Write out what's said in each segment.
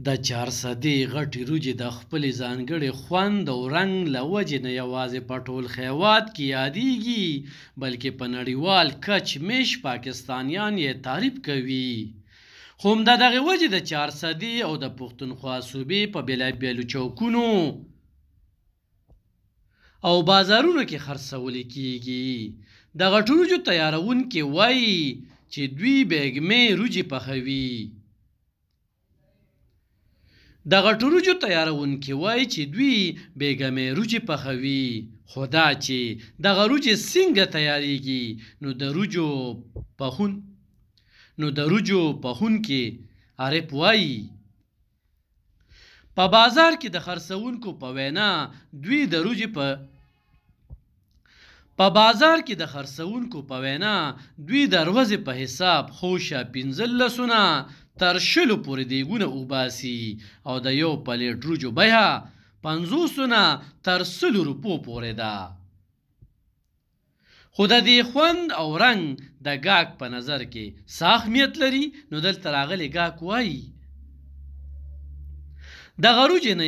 د چارسدې غټې وریجې د خپلې ځانګړې خوند او رنګ له وجې نه یوازې په ټول هېواد کې یادېږي، بلکې په نړیوال کچ پاکستانیان یې تعریف کوي. خو همدا دغې وجې د چارسدې او د پښتونخوا صوبې په بېلابېلو چوکونو او بازارونو کې خرڅول کېږي. د غټو وریجو تیاروونکي وایي چې دوی بیګمې وریجې پخوي. خو دا چې دغه وریجې څنګه تیاریږي نو د وریجو پخونکي عارف وایي په بازار کې د خرڅوونکو په وینا دوی د ورځې په حساب خوشه 15 تر 20 پورې دیګونه وباسي او د یو پلیټ وریجو بیه 50 تر 100 روپو پورې ده. خو د دې خوند او رنګ د ګاګ په نظر کې څه اهمیت لري؟ نو دلته راغلی ګاګ وایي دغه وریجې نه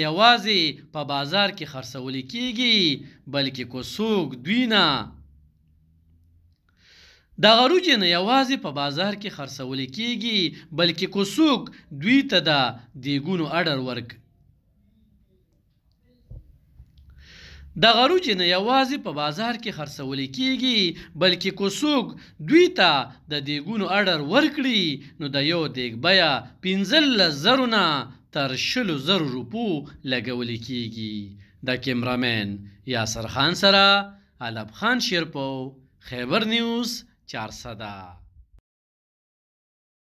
یوازې په بازار کې خرڅول کېږي، بلکې که څوک دوی ته د دیګونو اډر ورکړي نو د یو دیګ بیه 15,000 تر 20,000 روپو لګول کېږي. د کیمرامین یاسر خان سره علب خان شیرپو، خیبر نیوز، چارسده.